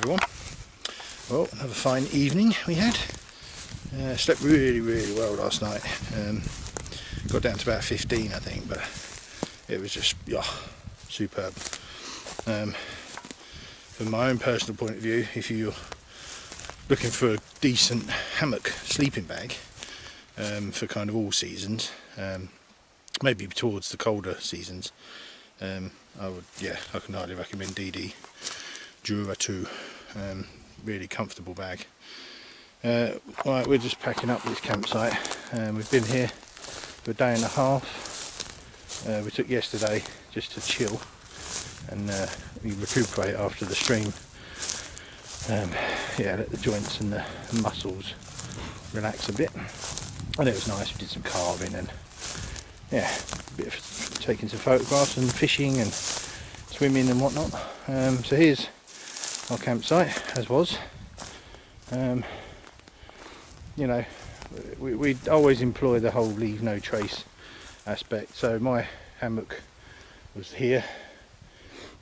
everyone. Well, another fine evening we had. Slept really well last night. Got down to about 15 I think, but it was just superb. From my own personal point of view, if you're looking for a decent hammock sleeping bag for kind of all seasons, maybe towards the colder seasons, I can highly recommend DD Jura 2. Really comfortable bag. Right, we're just packing up this campsite. We've been here for a day and a half. We took yesterday just to chill and we recuperate after the stream. Let the joints and the muscles relax a bit, and it was nice. We did some carving and a bit of taking some photographs and fishing and swimming and whatnot. So here's our campsite as was. We always employ the whole leave no trace aspect. So my hammock was here,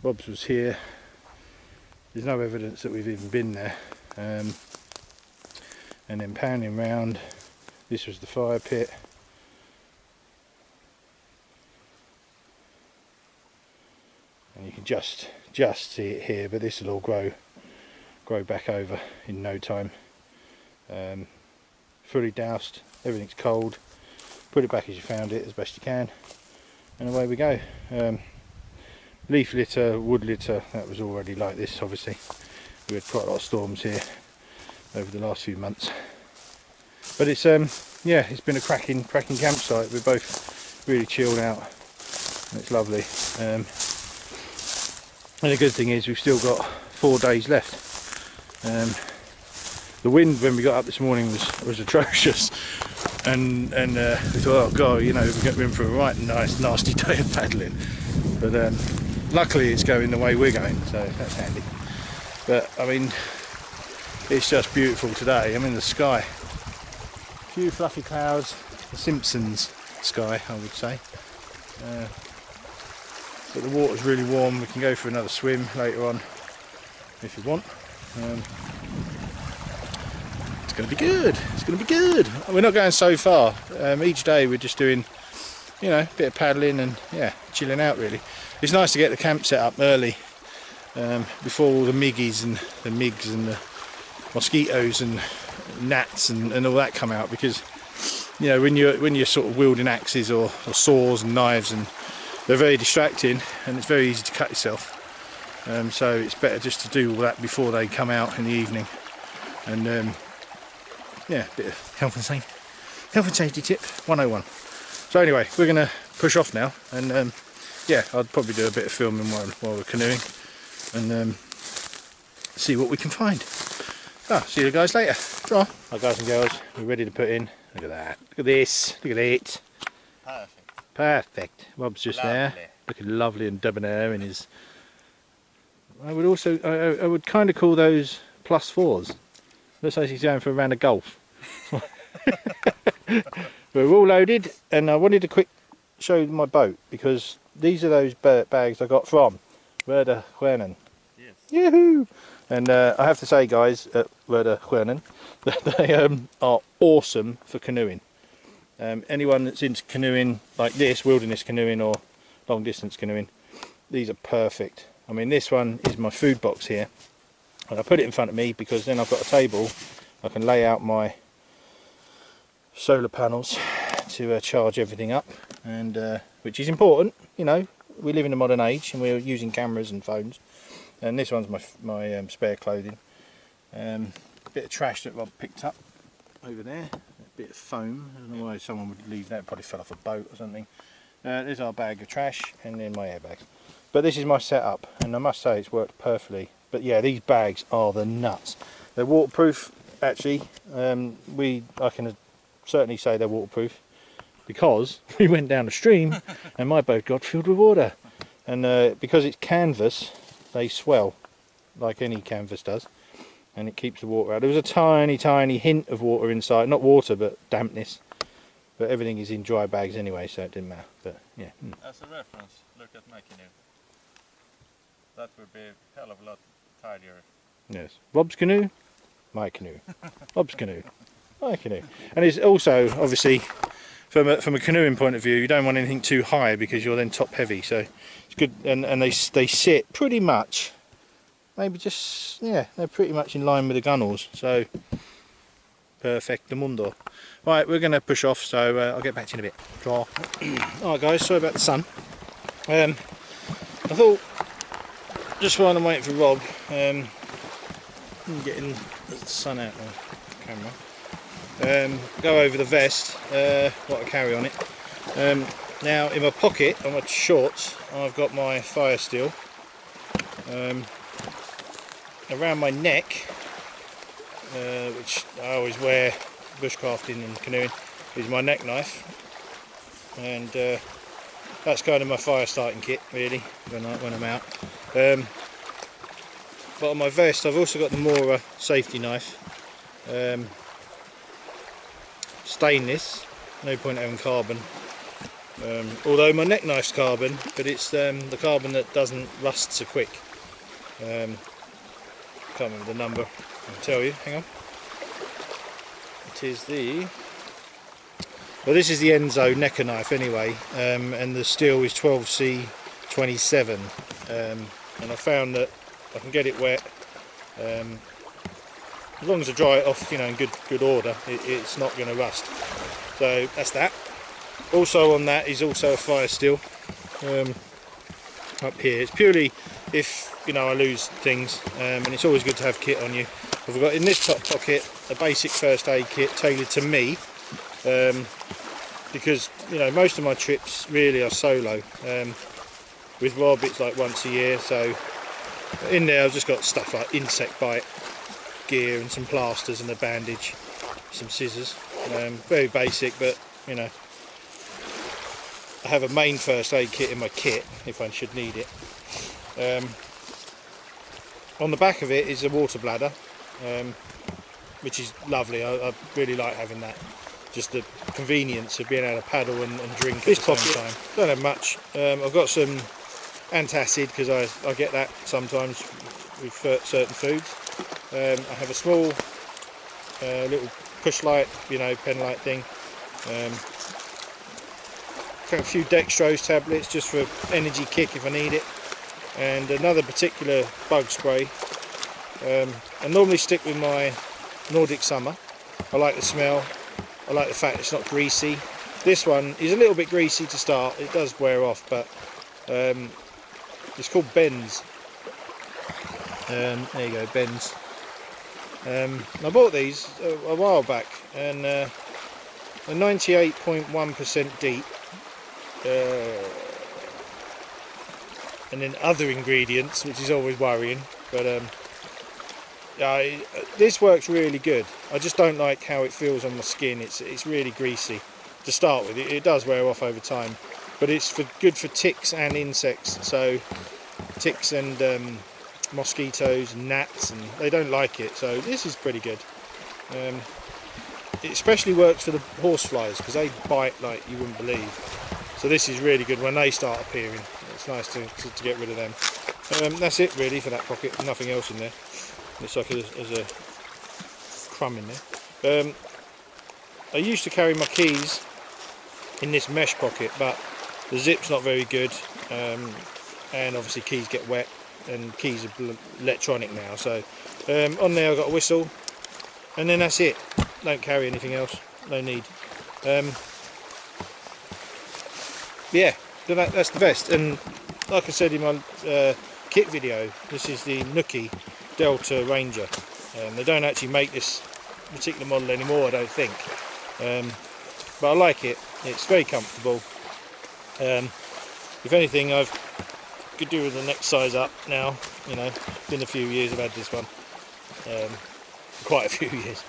Bob's was here. There's no evidence that we've even been there. And then panning round, this was the fire pit. And you can just see it here, but this will all grow back over in no time. Fully doused, everything's cold. Put it back as you found it as best you can, and away we go. Leaf litter, wood litter, that was already like this. Obviously we had quite a lot of storms here over the last few months, but it's it's been a cracking campsite. We're both really chilled out and it's lovely. And the good thing is we've still got 4 days left. The wind when we got up this morning was atrocious, and we thought, oh god, we're in for a right nice nasty day of paddling. But luckily it's going the way we're going, so that's handy. But I mean, it's just beautiful today. I mean, the sky, a few fluffy clouds, the Simpsons sky I would say. But the water's really warm. We can go for another swim later on if you want. It's going to be good. It's going to be good. We're not going so far. Each day we're just doing, a bit of paddling and chilling out really. It's nice to get the camp set up early before all the miggies and the migs and the mosquitoes and gnats and all that come out, because when you're sort of wielding axes or saws and knives, and they're very distracting and it's very easy to cut yourself. So it's better just to do all that before they come out in the evening. And a bit of health and safety tip 101. So anyway, we're going to push off now, and I'll probably do a bit of filming while we're canoeing and see what we can find. See you guys later. Hi guys and girls, we're ready to put in. Look at that, look at this, look at it. Perfect. Rob's just lovely. There, looking lovely and debonair in his. I would kind of call those +4s. Looks like he's going for a round of golf. We're all loaded, and I wanted to quick show you my boat, because these are those bags I got from Werder Huernen. Yes. Yoo-hoo! And I have to say, guys, at Werder Huernen, that they are awesome for canoeing. Anyone that's into canoeing like this, wilderness canoeing or long distance canoeing, these are perfect. I mean, this one is my food box here, and I put it in front of me because then I've got a table. I can lay out my solar panels to charge everything up, and which is important. We live in a modern age and we're using cameras and phones. And this one's my spare clothing. A bit of trash that Rob picked up over there. A bit of foam. I don't know why someone would leave that. Probably fell off a boat or something. There's our bag of trash, and then my airbags. But this is my setup, and I must say it's worked perfectly. But yeah, these bags are the nuts. They're waterproof, actually. I can certainly say they're waterproof, because we went down a stream and my boat got filled with water. And because it's canvas, they swell like any canvas does, and it keeps the water out. There was a tiny hint of water inside, not water but dampness, but everything is in dry bags anyway, so it didn't matter. But yeah. As a reference, look at my canoe. That would be a hell of a lot tidier Yes, Rob's canoe, my canoe. Rob's canoe, my canoe. And it's also, obviously, from a canoeing point of view, you don't want anything too high because you're then top heavy. So it's good, and they sit pretty much, maybe just, yeah, they're pretty much in line with the gunnels. So perfecto mundo. Right, we're going to push off, so I'll get back to you in a bit. Draw. Alright guys, sorry about the sun. I thought, just while I'm waiting for Rob, getting the sun out of the camera, go over the vest, what I carry on it. Now in my pocket, on my shorts, I've got my fire steel. Around my neck, which I always wear bushcrafting and canoeing, is my neck knife, and that's kind of my fire starting kit really when I'm out. But on my vest I've also got the Mora safety knife, stainless, no point having carbon, although my neck knife's carbon, but it's the carbon that doesn't rust so quick. Can't remember the number, I'll tell you, hang on. It is well, this is the Enzo Necker knife anyway, and the steel is 12C27, and I found that I can get it wet, as long as I dry it off, you know, in good order, it's not going to rust. So that's that. Also on that is also a fire steel up here. It's purely if, you know, I lose things, and it's always good to have kit on you. I've got in this top pocket a basic first aid kit tailored to me, because, you know, most of my trips really are solo. With Rob it's like once a year, so in there I've just got stuff like insect bite gear and some plasters and a bandage, some scissors, very basic, but you know, I have a main first aid kit in my kit if I should need it. On the back of it is a water bladder, which is lovely. I really like having that. Just the convenience of being able to paddle and drink at the same time. Don't have much. I've got some antacid because I get that sometimes with certain foods. I have a small little push light, you know, pen light thing. A few dextrose tablets just for energy kick if I need it, and another particular bug spray. I normally stick with my Nordic Summer. I like the smell, I like the fact it's not greasy. This one is a little bit greasy to start, it does wear off, but it's called Ben's. There you go, Ben's. I bought these a while back, and they're 98.1% deep. And then other ingredients, which is always worrying, but this works really good. I just don't like how it feels on my skin. It's really greasy to start with. It does wear off over time, but it's good for ticks and insects. So ticks and mosquitoes and gnats, and they don't like it. So this is pretty good. It especially works for the horseflies because they bite like you wouldn't believe. So this is really good when they start appearing. It's nice to get rid of them. That's it really for that pocket. Nothing else in there. Looks like there's a crumb in there. I used to carry my keys in this mesh pocket, but the zip's not very good, and obviously keys get wet, and keys are electronic now. So on there I've got a whistle, and then that's it. Don't carry anything else. No need. Yeah, that's the best. And like I said in my kit video, this is the Nookie Delta Ranger. They don't actually make this particular model anymore, I don't think, but I like it. It's very comfortable. If anything, I could do with the next size up now. You know, it's been a few years I've had this one, quite a few years,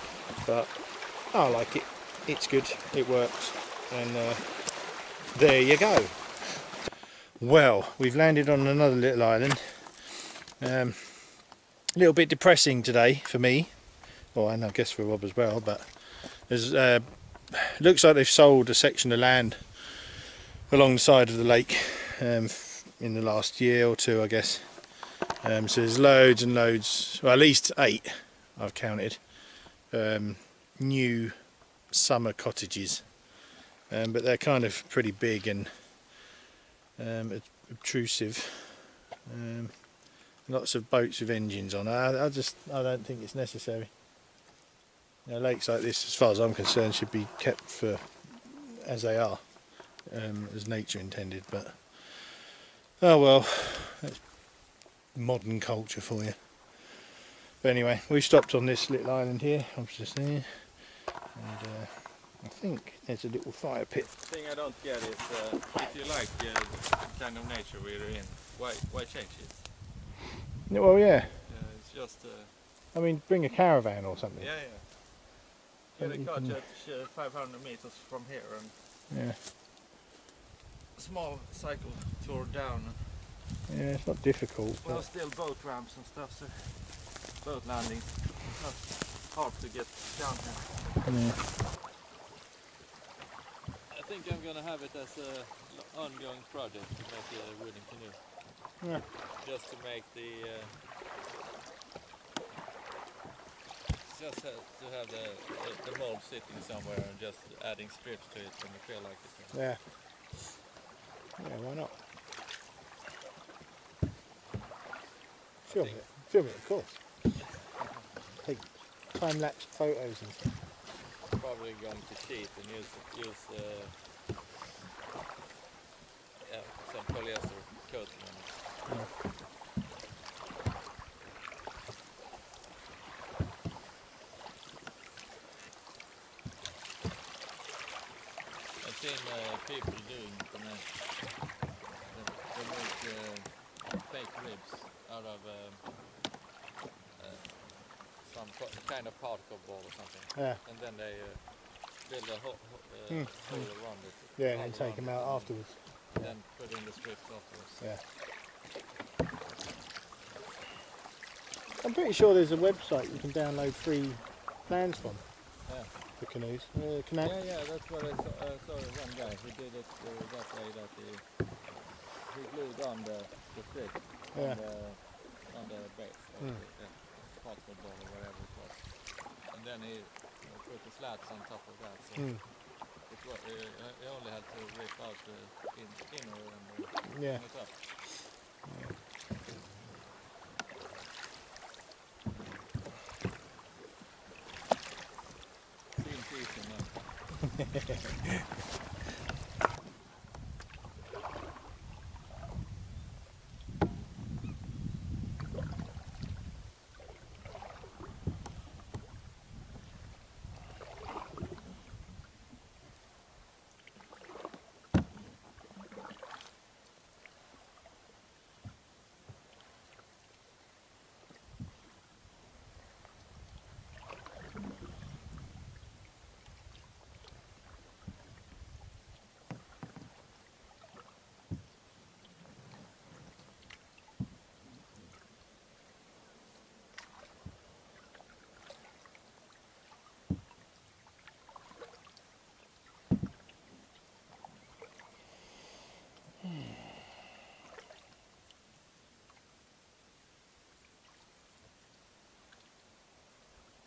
but I like it. It's good, it works, and there you go. Well, we've landed on another little island. A little bit depressing today for me, well, and I guess for Rob as well, but there's looks like they've sold a section of land along the side of the lake in the last year or two, I guess. So there's loads and loads, well, at least 8 I've counted, new summer cottages, but they're kind of pretty big and obtrusive. Lots of boats with engines on. I don't think it's necessary. You know, lakes like this, as far as I'm concerned, should be kept for as they are, as nature intended. But oh well, that's modern culture for you. But anyway, we stopped on this little island here. I was just there, and I think there's a little fire pit. The thing I don't get is if you like the kind of nature we're in, why change it? Yeah, well, yeah. It's just. I mean, bring a caravan or something. Yeah. Get a cottage at 500 meters from here and yeah, a small cycle tour down. Yeah, it's not difficult. Well, still boat ramps and stuff, so boat landings. It's not hard to get down here. Yeah. I think I'm gonna have it as an ongoing project to make a wooden canoe. Yeah. Just to make the just to have the mold sitting somewhere and just adding strips to it when you feel like it. Yeah. Yeah, why not? Film it, of course. Take time-lapse photos and stuff. Probably going to cheat and use some polyester coating on it. Yeah. I've seen people doing it, and they make fake ribs out of some kind of particle ball or something. Yeah. And then they build a hole around it. Yeah, and then take them out afterwards. And then put in the strips afterwards. Yeah. I'm pretty sure there's a website you can download free plans from. Yeah. For canoes. Yeah, that's what I saw one guy. He did it that way that he glued on the strip on the base of the particle ball or whatever it was. And then he put the slats on top of that. So he only had to rip out the inner and hang it up. Yeah.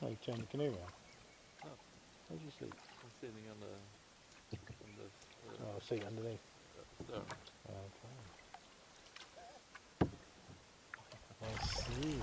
Oh, you turned the canoe around? No. Where'd you sleep? I'm sitting on the seat underneath. Stern. Okay. I see.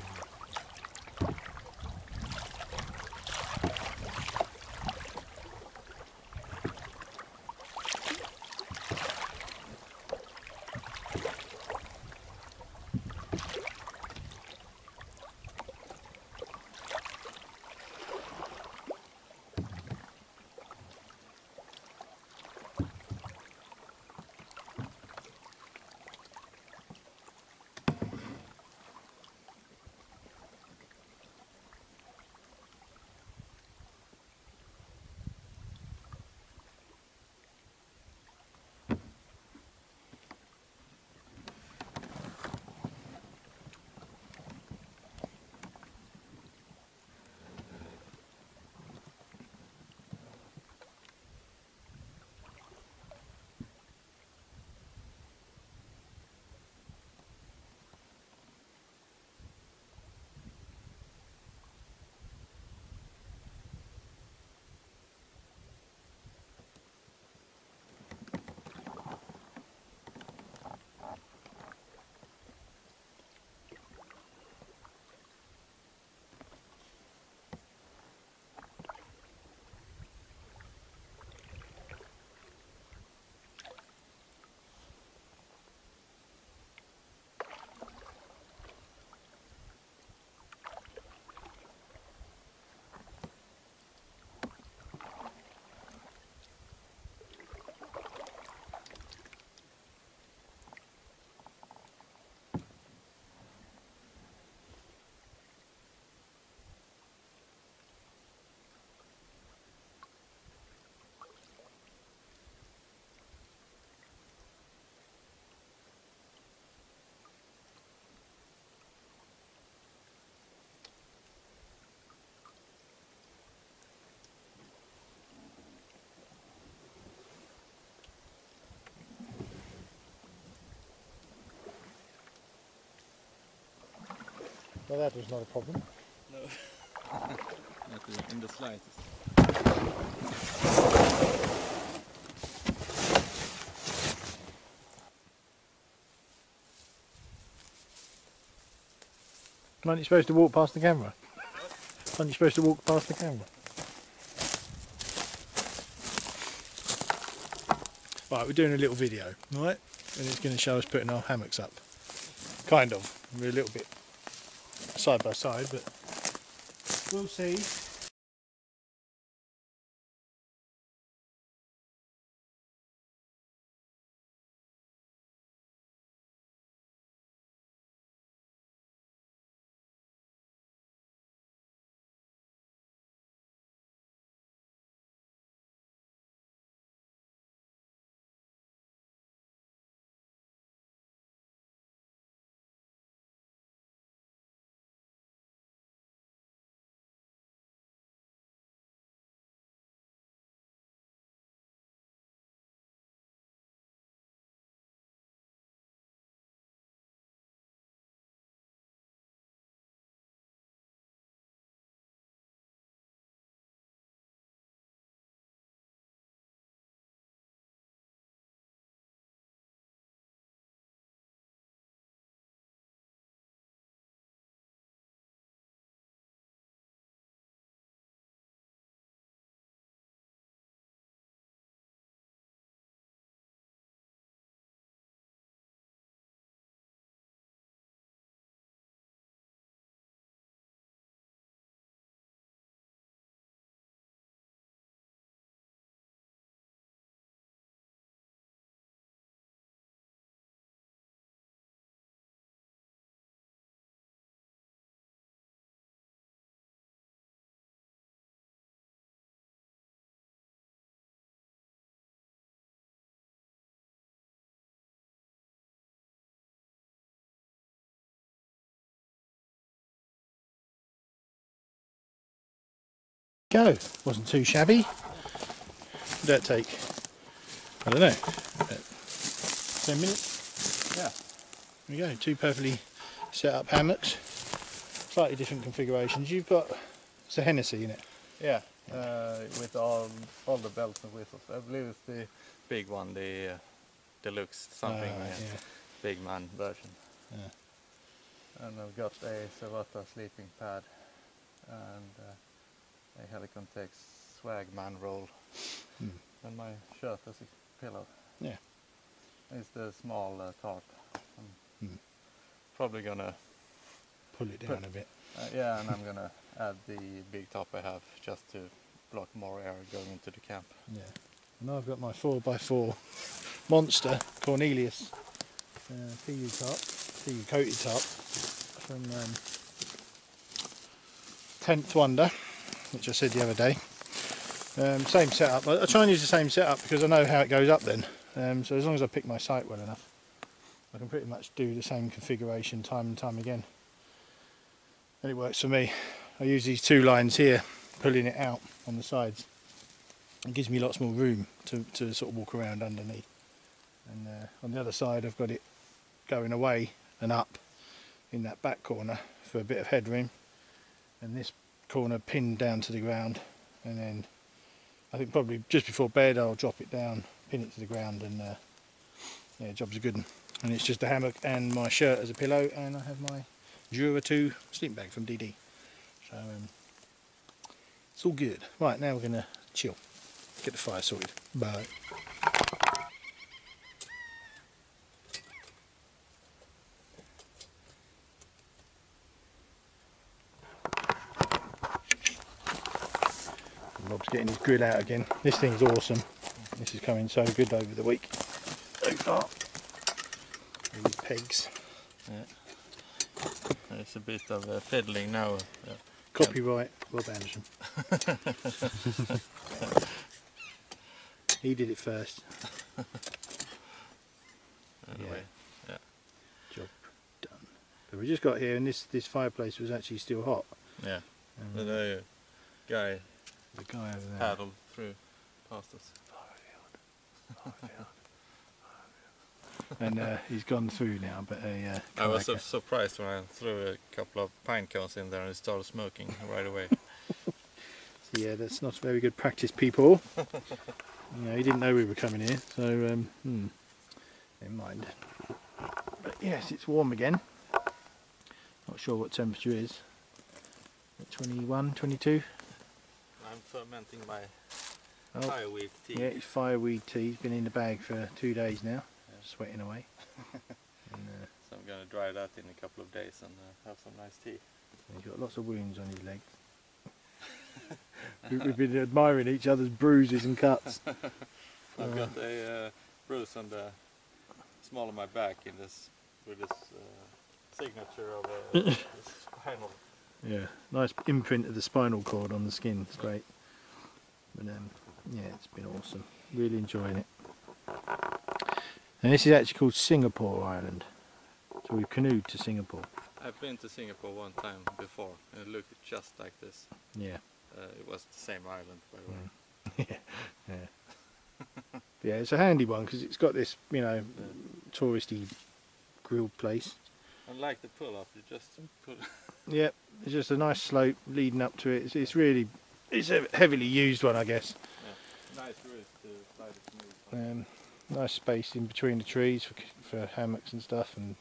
Well, that was not a problem. No, not in the slightest. Aren't you supposed to walk past the camera? Aren't you supposed to walk past the camera? Right, we're doing a little video, right? And it's going to show us putting our hammocks up. Kind of. We're a little bit side by side, but we'll see. Go. Wasn't too shabby. Did that take, I don't know, 10 minutes? Yeah. There we go, 2 perfectly set up hammocks. Slightly different configurations. You've got, it's a Hennessy in it. Yeah, with all the bells and whistles. I believe it's the big one, the deluxe something, Yeah. big man version. Yeah. And I've got a Savata sleeping pad and a Helicon Tex swag man roll, and my shirt as a pillow. Yeah. It's the small tarp. I'm probably gonna Pull it down a bit. yeah, and I'm gonna add the big top I have just to block more air going into the camp. Yeah. And I've got my 4x4 monster Cornelius PU coated top from 10th Wonder, which I said the other day. Same setup. I try and use the same setup because I know how it goes up then. So as long as I pick my site well enough, I can pretty much do the same configuration time and time again. And it works for me. I use these 2 lines here, pulling it out on the sides. It gives me lots more room to sort of walk around underneath. And on the other side I've got it going away and up in that back corner for a bit of headroom. And this corner pinned down to the ground, and then I think probably just before bed I'll drop it down, pin it to the ground, and yeah, job's a good one. And it's just a hammock and my shirt as a pillow, and I have my Jura 2 sleeping bag from DD. So it's all good. Right, now we're going to chill, get the fire sorted. Bye. Rob's getting his grill out again. This thing's awesome. This is coming so good over the week so far. These pegs. Yeah. There's a bit of fiddling now. Copyright Rob Anderson. He did it first. Anyway, yeah. Job done. But we just got here, and this fireplace was actually still hot. Yeah. The guy over there. paddled through past us. and he's gone through now. But I was so surprised when I threw a couple of pine cones in there and it started smoking right away. So yeah, that's not very good practice, people. He didn't know we were coming here, so never mind. But yes, it's warm again. Not sure what temperature is. 21, 22? I'm fermenting my fireweed tea. Yeah, it's fireweed tea. It's been in the bag for 2 days now, sweating away. And, so I'm going to dry that in a couple of days and have some nice tea. He's got lots of wounds on his legs. We've been admiring each other's bruises and cuts. I've got a bruise on the small of my back in this with this signature of a spinal. Yeah, nice imprint of the spinal cord on the skin. It's great. But yeah, it's been awesome. Really enjoying it. And this is actually called Singapore Island. So we've canoed to Singapore. I've been to Singapore one time before and it looked just like this. Yeah. It was the same island, by the way. Yeah. Yeah, it's a handy one because it's got this, touristy grilled place. Unlike the pull-up, you just put... Yep, it's just a nice slope leading up to it. It's a heavily used one, I guess. Yeah. Nice route to slide the canoe. Nice space in between the trees for hammocks and stuff, and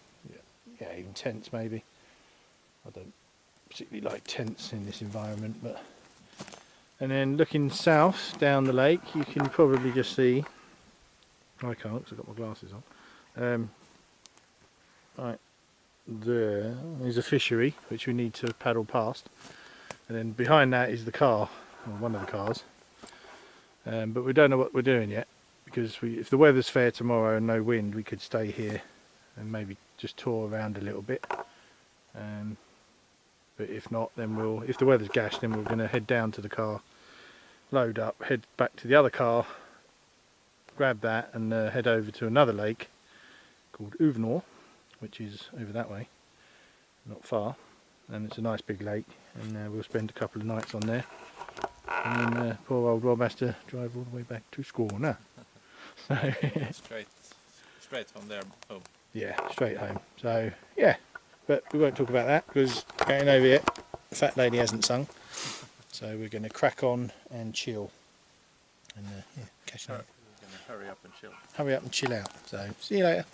yeah, even tents maybe. I don't particularly like tents in this environment, but. And then looking south down the lake, you can probably just see. I can't because I've got my glasses on. Right there is a fishery which we need to paddle past, and then behind that is the car, or one of the cars. But we don't know what we're doing yet, because if the weather's fair tomorrow and no wind, we could stay here and maybe just tour around a little bit. But if not, then if the weather's gash, then we're going to head down to the car, load up, head back to the other car, grab that, and head over to another lake called Uvenor, which is over that way, not far, and it's a nice big lake, and we'll spend a couple of nights on there, and then poor old Rob has to drive all the way back to Skåne. So straight from there home. Yeah, straight home. So yeah, but we won't talk about that because getting over yet, the fat lady hasn't sung, so we're going to crack on and chill, and catch up. We're going to hurry up and chill. Hurry up and chill out. So see you later.